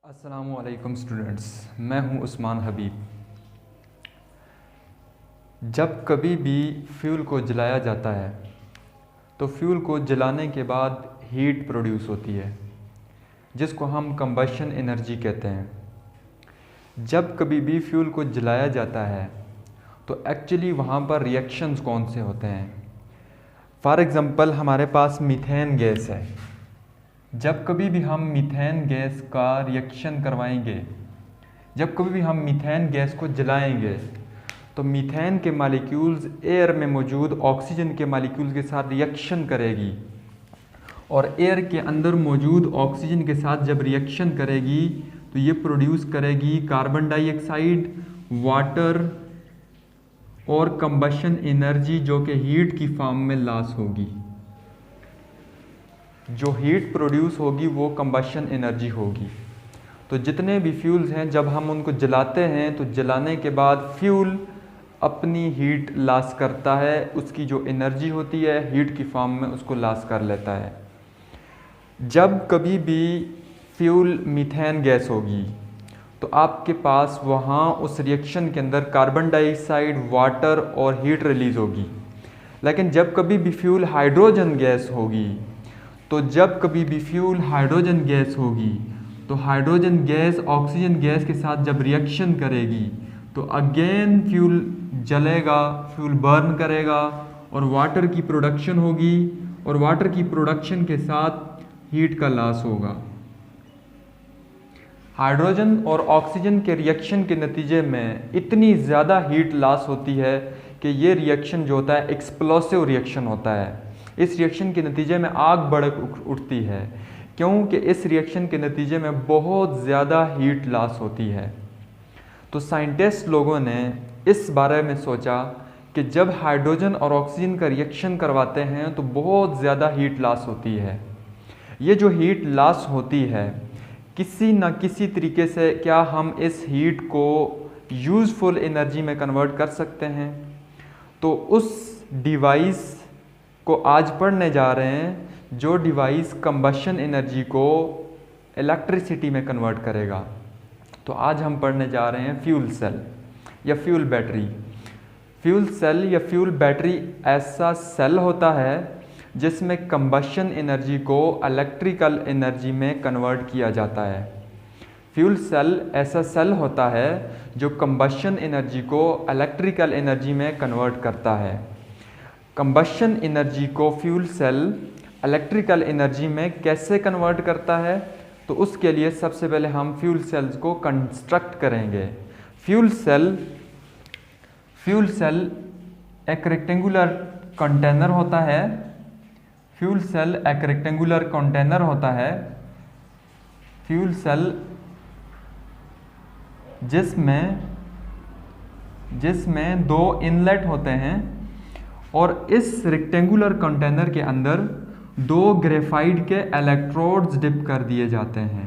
अस्सलामुअलैकुम स्टूडेंट्स, मैं हूं उस्मान हबीब। जब कभी भी फ्यूल को जलाया जाता है तो फ्यूल को जलाने के बाद हीट प्रोड्यूस होती है जिसको हम कंबशन एनर्जी कहते हैं। जब कभी भी फ्यूल को जलाया जाता है तो एक्चुअली वहाँ पर रिएक्शंस कौन से होते हैं। फॉर एग्ज़ाम्पल हमारे पास मीथेन गैस है। जब कभी भी हम मीथेन गैस का रिएक्शन करवाएंगे, जब कभी भी हम मीथेन गैस को जलाएंगे तो मीथेन के मालिक्यूल्स एयर में मौजूद ऑक्सीजन के मालिक्यूल्स के साथ रिएक्शन करेगी और एयर के अंदर मौजूद ऑक्सीजन के साथ जब रिएक्शन करेगी तो ये प्रोड्यूस करेगी कार्बन डाइऑक्साइड, वाटर और कंबशन एनर्जी जो कि हीट की फॉर्म में लॉस होगी। जो हीट प्रोड्यूस होगी वो कंबशन एनर्जी होगी। तो जितने भी फ्यूल्स हैं जब हम उनको जलाते हैं तो जलाने के बाद फ्यूल अपनी हीट लॉस करता है, उसकी जो एनर्जी होती है हीट की फॉर्म में उसको लॉस कर लेता है। जब कभी भी फ्यूल मीथेन गैस होगी तो आपके पास वहाँ उस रिएक्शन के अंदर कार्बन डाइऑक्साइड, वाटर और हीट रिलीज़ होगी। लेकिन जब कभी भी फ्यूल हाइड्रोजन गैस होगी तो जब कभी भी फ्यूल हाइड्रोजन गैस होगी तो हाइड्रोजन गैस ऑक्सीजन गैस के साथ जब रिएक्शन करेगी तो अगेन फ्यूल जलेगा, फ्यूल बर्न करेगा और वाटर की प्रोडक्शन होगी और वाटर की प्रोडक्शन के साथ हीट का लॉस होगा। हाइड्रोजन और ऑक्सीजन के रिएक्शन के नतीजे में इतनी ज़्यादा हीट लॉस होती है कि ये रिएक्शन जो होता है एक्सप्लोसिव रिएक्शन होता है। इस रिएक्शन के नतीजे में आग भड़क उठती है क्योंकि इस रिएक्शन के नतीजे में बहुत ज़्यादा हीट लॉस होती है। तो साइंटिस्ट लोगों ने इस बारे में सोचा कि जब हाइड्रोजन और ऑक्सीजन का रिएक्शन करवाते हैं तो बहुत ज़्यादा हीट लॉस होती है। ये जो हीट लॉस होती है किसी न किसी तरीके से क्या हम इस हीट को यूज़फुल एनर्जी में कन्वर्ट कर सकते हैं। तो उस डिवाइस को आज पढ़ने जा रहे हैं जो डिवाइस कंबशन एनर्जी को इलेक्ट्रिसिटी में कन्वर्ट करेगा। तो आज हम पढ़ने जा रहे हैं फ्यूल सेल या फ्यूल बैटरी। फ्यूल सेल या फ्यूल बैटरी ऐसा सेल होता है जिसमें कंबशन एनर्जी को इलेक्ट्रिकल एनर्जी में कन्वर्ट किया जाता है। फ्यूल सेल ऐसा सेल होता है जो कंबशन एनर्जी को इलेक्ट्रिकल एनर्जी में कन्वर्ट करता है। कंबशन एनर्जी को फ्यूल सेल इलेक्ट्रिकल एनर्जी में कैसे कन्वर्ट करता है, तो उसके लिए सबसे पहले हम फ्यूल सेल्स को कंस्ट्रक्ट करेंगे। फ्यूल सेल एक रेक्टेंगुलर कंटेनर होता है। फ्यूल सेल एक रेक्टेंगुलर कंटेनर होता है। फ्यूल सेल जिसमें दो इनलेट होते हैं और इस रेक्टेंगुलर कंटेनर के अंदर दो ग्रेफाइट के इलेक्ट्रोड्स डिप कर दिए जाते हैं।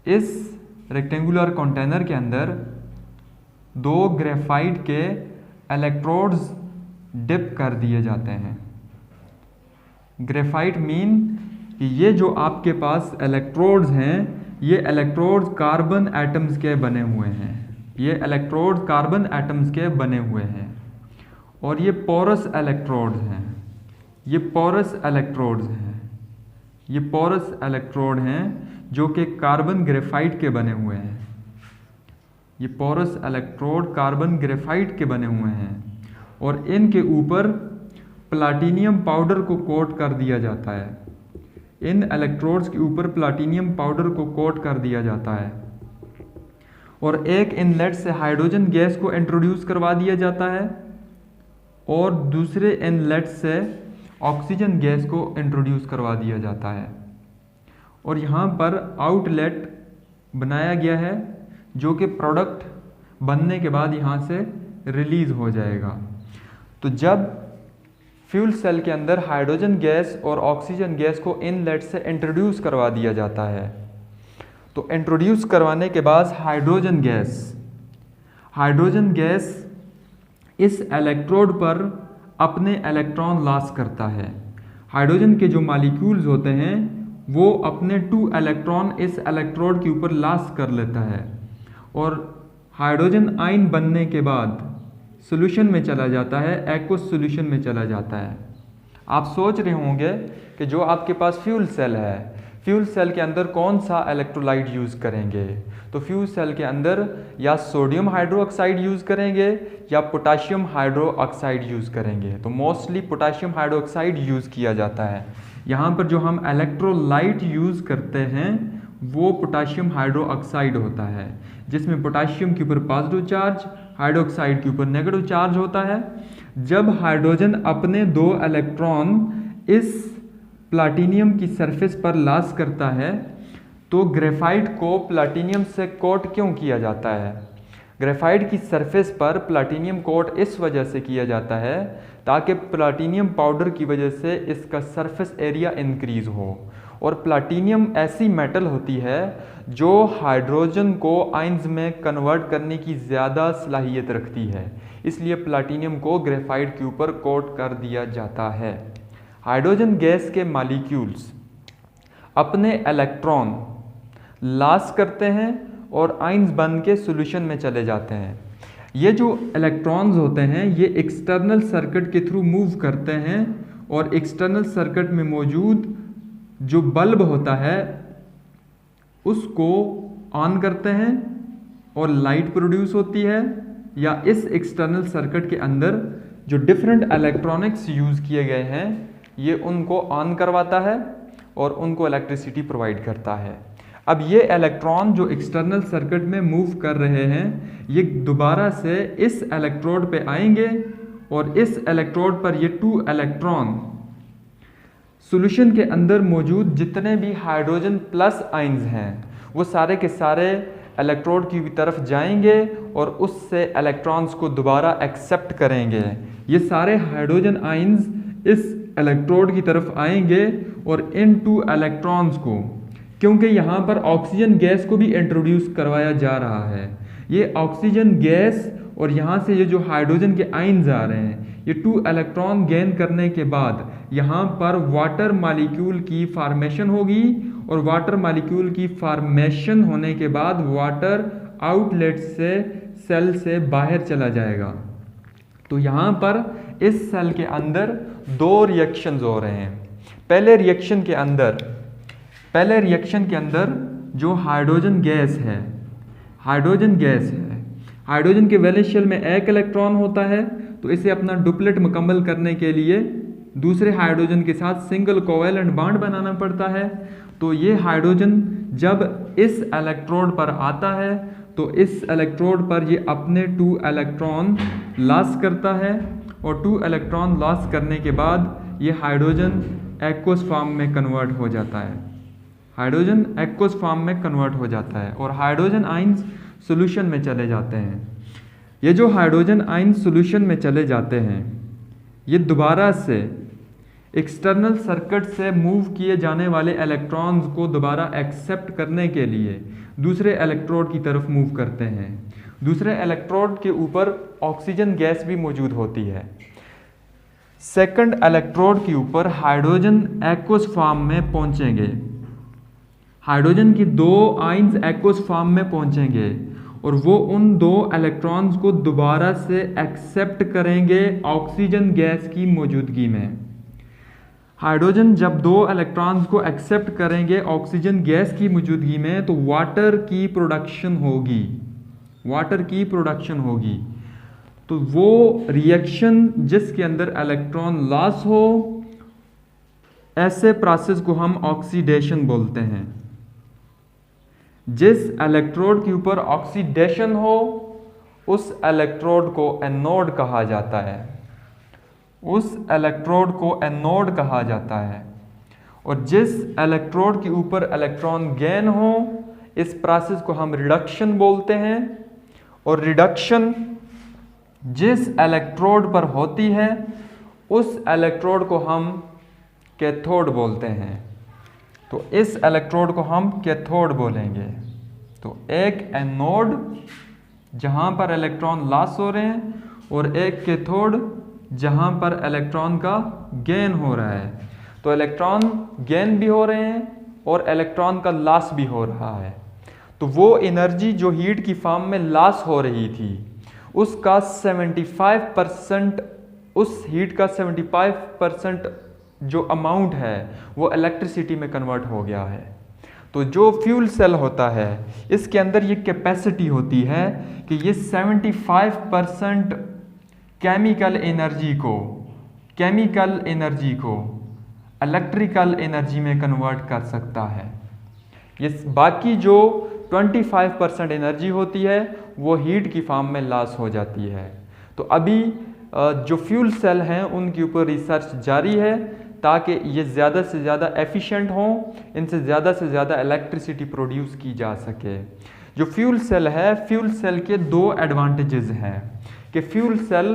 इस रेक्टेंगुलर कंटेनर के अंदर दो ग्रेफाइट के इलेक्ट्रोड्स डिप कर दिए जाते हैं। ग्रेफाइट मीन कि ये जो आपके पास इलेक्ट्रोड्स हैं ये इलेक्ट्रोड्स कार्बन एटम्स के बने हुए हैं। ये इलेक्ट्रोड्स कार्बन एटम्स के बने हुए हैं और ये पोरस इलेक्ट्रोड्स हैं। ये पोरस इलेक्ट्रोड्स हैं। ये पोरस इलेक्ट्रोड हैं जो कि कार्बन ग्रेफाइट के बने हुए हैं। ये पोरस इलेक्ट्रोड कार्बन ग्रेफाइट के बने हुए हैं और इनके ऊपर प्लाटिनियम पाउडर को कोट कर दिया जाता है। इन इलेक्ट्रोड्स के ऊपर प्लाटिनियम पाउडर को कोट कर दिया जाता है और एक इनलेट से हाइड्रोजन गैस को इंट्रोड्यूस करवा दिया जाता है और दूसरे इनलेट से ऑक्सीजन गैस को इंट्रोड्यूस करवा दिया जाता है और यहाँ पर आउटलेट बनाया गया है जो कि प्रोडक्ट बनने के बाद यहाँ से रिलीज़ हो जाएगा। तो जब फ्यूल सेल के अंदर हाइड्रोजन गैस और ऑक्सीजन गैस को इनलेट से इंट्रोड्यूस करवा दिया जाता है तो इंट्रोड्यूस करवाने के बाद हाइड्रोजन गैस इस इलेक्ट्रोड पर अपने इलेक्ट्रॉन लॉस करता है। हाइड्रोजन के जो मॉलिक्यूल्स होते हैं वो अपने 2 इलेक्ट्रॉन इस इलेक्ट्रोड के ऊपर लॉस कर लेता है और हाइड्रोजन आयन बनने के बाद सॉल्यूशन में चला जाता है, एक्वस सॉल्यूशन में चला जाता है। आप सोच रहे होंगे कि जो आपके पास फ्यूल सेल है, फ्यूल सेल के अंदर कौन सा इलेक्ट्रोलाइट यूज़ करेंगे? तो फ्यूल सेल के अंदर या सोडियम हाइड्रोक्साइड यूज़ करेंगे या पोटाशियम हाइड्रोक्साइड यूज़ करेंगे। तो मोस्टली पोटाशियम हाइड्रोक्साइड यूज़ किया जाता है। यहाँ पर जो हम इलेक्ट्रोलाइट यूज़ करते हैं वो पोटाशियम हाइड्रोक्साइड होता है, जिसमें पोटाशियम के ऊपर पॉजिटिव चार्ज, हाइड्रोक्साइड के ऊपर नेगेटिव चार्ज होता है। जब हाइड्रोजन अपने 2 इलेक्ट्रॉन इस प्लाटिनियम की सरफेस पर लॉस करता है तो ग्रेफाइट को प्लाटिनियम से कोट क्यों किया जाता है? ग्रेफाइट की सरफेस पर प्लाटिनियम कोट इस वजह से किया जाता है ताकि प्लाटिनियम पाउडर की वजह से इसका सरफेस एरिया इंक्रीज हो। और प्लाटिनियम ऐसी मेटल होती है जो हाइड्रोजन को आयंस में कन्वर्ट करने की ज़्यादा सलाहियत रखती है, इसलिए प्लाटिनियम को ग्रेफाइट के ऊपर कोट कर दिया जाता है। हाइड्रोजन गैस के मॉलिक्यूल्स अपने इलेक्ट्रॉन लॉस करते हैं और आयंस बन के सॉल्यूशन में चले जाते हैं। ये जो इलेक्ट्रॉन्स होते हैं ये एक्सटर्नल सर्किट के थ्रू मूव करते हैं और एक्सटर्नल सर्किट में मौजूद जो बल्ब होता है उसको ऑन करते हैं और लाइट प्रोड्यूस होती है, या इस एक्सटर्नल सर्किट के अंदर जो डिफरेंट इलेक्ट्रॉनिक्स यूज़ किए गए हैं ये उनको ऑन करवाता है और उनको इलेक्ट्रिसिटी प्रोवाइड करता है। अब ये इलेक्ट्रॉन जो एक्सटर्नल सर्किट में मूव कर रहे हैं ये दोबारा से इस इलेक्ट्रोड पे आएंगे और इस इलेक्ट्रोड पर ये 2 इलेक्ट्रॉन सॉल्यूशन के अंदर मौजूद जितने भी हाइड्रोजन प्लस आयंस हैं वो सारे के सारे इलेक्ट्रोड की तरफ जाएंगे और उससे इलेक्ट्रॉन्स को दोबारा एक्सेप्ट करेंगे। ये सारे हाइड्रोजन आयंस इस इलेक्ट्रोड की तरफ आएंगे और इन 2 इलेक्ट्रॉन्स को, क्योंकि यहाँ पर ऑक्सीजन गैस को भी इंट्रोड्यूस करवाया जा रहा है, ये ऑक्सीजन गैस और यहाँ से ये जो हाइड्रोजन के आयंस आ रहे हैं ये 2 इलेक्ट्रॉन गेन करने के बाद यहाँ पर वाटर मॉलिक्यूल की फॉर्मेशन होगी और वाटर मॉलिक्यूल की फॉर्मेशन होने के बाद वाटर आउटलेट से सेल से बाहर चला जाएगा। तो यहाँ पर इस सेल के अंदर 2 रिएक्शंस हो रहे हैं। पहले रिएक्शन के अंदर जो हाइड्रोजन गैस है, हाइड्रोजन के वैलेंस शेल में 1 इलेक्ट्रॉन होता है, तो इसे अपना डुप्लेट मुकम्मल करने के लिए दूसरे हाइड्रोजन के साथ सिंगल कोवैलेंट बॉन्ड बनाना पड़ता है। तो ये हाइड्रोजन जब इस इलेक्ट्रोड पर आता है तो इस इलेक्ट्रोड पर ये अपने 2 इलेक्ट्रॉन लॉस करता है और 2 इलेक्ट्रॉन लॉस करने के बाद ये हाइड्रोजन एक्वस फॉर्म में कन्वर्ट हो जाता है। हाइड्रोजन एक्वस फॉर्म में कन्वर्ट हो जाता है और हाइड्रोजन आयंस सॉल्यूशन में चले जाते हैं। ये जो हाइड्रोजन आयंस सॉल्यूशन में चले जाते हैं ये दोबारा से एक्सटर्नल सर्किट से मूव किए जाने वाले इलेक्ट्रॉन्स को दोबारा एक्सेप्ट करने के लिए दूसरे इलेक्ट्रोड की तरफ मूव करते हैं। दूसरे इलेक्ट्रोड के ऊपर ऑक्सीजन गैस भी मौजूद होती है। सेकंड इलेक्ट्रोड के ऊपर हाइड्रोजन एक्वस फॉर्म में पहुंचेंगे, हाइड्रोजन की 2 आयंस एक्वस फॉर्म में पहुंचेंगे और वो उन 2 इलेक्ट्रॉन्स को दोबारा से एक्सेप्ट करेंगे ऑक्सीजन गैस की मौजूदगी में। हाइड्रोजन जब 2 इलेक्ट्रॉन्स को एक्सेप्ट करेंगे ऑक्सीजन गैस की मौजूदगी में तो वाटर की प्रोडक्शन होगी। तो वो रिएक्शन जिसके अंदर इलेक्ट्रॉन लॉस हो, ऐसे प्रोसेस को हम ऑक्सीडेशन बोलते हैं। जिस इलेक्ट्रोड के ऊपर ऑक्सीडेशन हो उस इलेक्ट्रोड को एनोड कहा जाता है, और जिस इलेक्ट्रोड के ऊपर इलेक्ट्रॉन गेन हो इस प्रोसेस को हम रिडक्शन बोलते हैं। और रिडक्शन जिस इलेक्ट्रोड पर होती है उस इलेक्ट्रोड को हम कैथोड बोलते हैं। तो इस इलेक्ट्रोड को हम कैथोड बोलेंगे। तो एक एनोड जहां पर इलेक्ट्रॉन लॉस हो रहे हैं और एक कैथोड जहां पर इलेक्ट्रॉन का गेन हो रहा है। तो इलेक्ट्रॉन गेन भी हो रहे हैं और इलेक्ट्रॉन का लॉस भी हो रहा है। तो वो एनर्जी जो हीट की फॉर्म में लॉस हो रही थी उसका 75%, उस हीट का 75% जो अमाउंट है वो इलेक्ट्रिसिटी में कन्वर्ट हो गया है। तो जो फ्यूल सेल होता है इसके अंदर ये कैपेसिटी होती है कि ये 75% केमिकल एनर्जी को इलेक्ट्रिकल एनर्जी में कन्वर्ट कर सकता है। ये बाकी जो 25% एनर्जी होती है वो हीट की फॉर्म में लॉस हो जाती है। तो अभी जो फ्यूल सेल हैं उनके ऊपर रिसर्च जारी है ताकि ये ज़्यादा से ज़्यादा एफिशिएंट हों, इनसे ज़्यादा इलेक्ट्रिसिटी प्रोड्यूस की जा सके। जो फ्यूल सेल है, फ्यूल सेल के दो एडवांटेजेस हैं कि फ्यूल सेल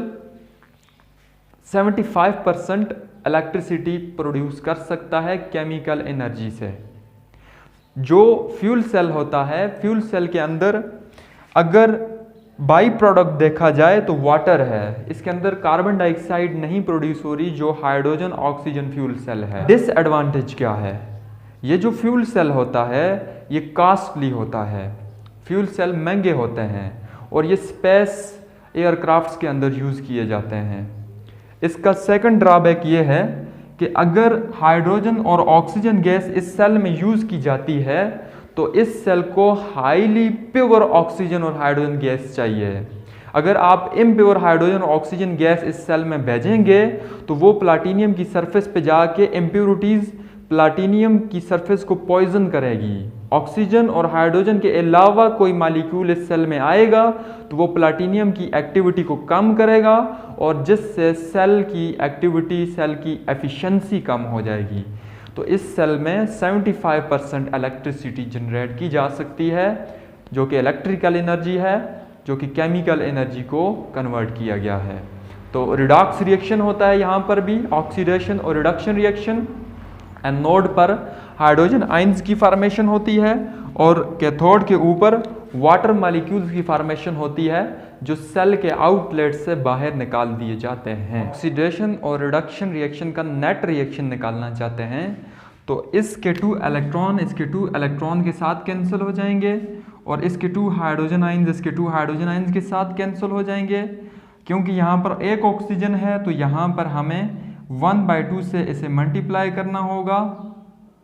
75% इलेक्ट्रिसिटी प्रोड्यूस कर सकता है केमिकल एनर्जी से। जो फ्यूल सेल होता है, फ्यूल सेल के अंदर अगर बाई प्रोडक्ट देखा जाए तो वाटर है, इसके अंदर कार्बन डाइऑक्साइड नहीं प्रोड्यूस हो रही जो हाइड्रोजन ऑक्सीजन फ्यूल सेल है। डिसएडवांटेज क्या है? ये जो फ्यूल सेल होता है ये कॉस्टली होता है, फ्यूल सेल महंगे होते हैं और ये स्पेस एयरक्राफ्ट्स के अंदर यूज़ किए जाते हैं। इसका सेकंड ड्रॉबैक ये है कि अगर हाइड्रोजन और ऑक्सीजन गैस इस सेल में यूज़ की जाती है तो इस सेल को हाईली प्योर ऑक्सीजन और हाइड्रोजन गैस चाहिए। अगर आप इम्प्योर हाइड्रोजन और ऑक्सीजन गैस इस सेल में भेजेंगे तो वो प्लाटीनियम की सरफेस पे जाके इम्प्योरिटीज़ प्लाटीनियम की सरफेस को पॉइजन करेगी। ऑक्सीजन और हाइड्रोजन के अलावा कोई मालिक्यूल इस सेल में आएगा तो वो प्लाटीनियम की एक्टिविटी को कम करेगा और जिससे सेल की एक्टिविटी, सेल की एफिशिएंसी कम हो जाएगी। तो इस सेल में 75% इलेक्ट्रिसिटी जनरेट की जा सकती है जो कि इलेक्ट्रिकल एनर्जी है, जो कि केमिकल एनर्जी को कन्वर्ट किया गया है। तो रिडॉक्स रिएक्शन होता है यहाँ पर भी, ऑक्सीडेशन और रिडक्शन रिएक्शन। एनोड पर हाइड्रोजन आयंस की फॉर्मेशन होती है और कैथोड के ऊपर वाटर मॉलिक्यूल्स की फॉर्मेशन होती है जो सेल के आउटलेट से बाहर निकाल दिए जाते हैं। ऑक्सीडेशन और रिडक्शन रिएक्शन का नेट रिएक्शन निकालना चाहते हैं तो इसके 2 इलेक्ट्रॉन के साथ कैंसिल हो जाएंगे और इसके 2 हाइड्रोजन आयंस के साथ कैंसिल हो जाएंगे। क्योंकि यहाँ पर एक ऑक्सीजन है तो यहाँ पर हमें 1/2 से इसे मल्टीप्लाई करना होगा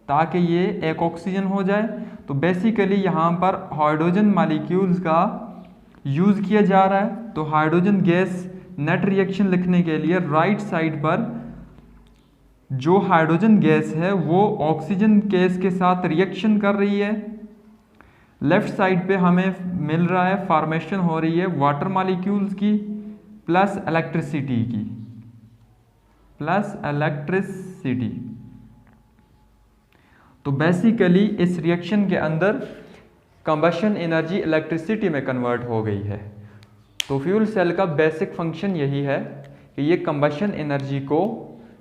ताकि ये एक ऑक्सीजन हो जाए। तो बेसिकली यहाँ पर हाइड्रोजन मॉलिक्यूल्स का यूज़ किया जा रहा है। तो हाइड्रोजन गैस नेट रिएक्शन लिखने के लिए राइट साइड पर जो हाइड्रोजन गैस है वो ऑक्सीजन गैस के साथ रिएक्शन कर रही है। लेफ्ट साइड पे हमें मिल रहा है, फॉर्मेशन हो रही है वाटर मॉलिक्यूल्स की प्लस इलेक्ट्रिसिटी। तो बेसिकली इस रिएक्शन के अंदर कंबशन एनर्जी इलेक्ट्रिसिटी में कन्वर्ट हो गई है। तो फ्यूल सेल का बेसिक फंक्शन यही है कि ये कंबशन एनर्जी को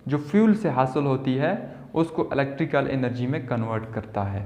जो फ्यूल से हासिल होती है उसको इलेक्ट्रिकल एनर्जी में कन्वर्ट करता है।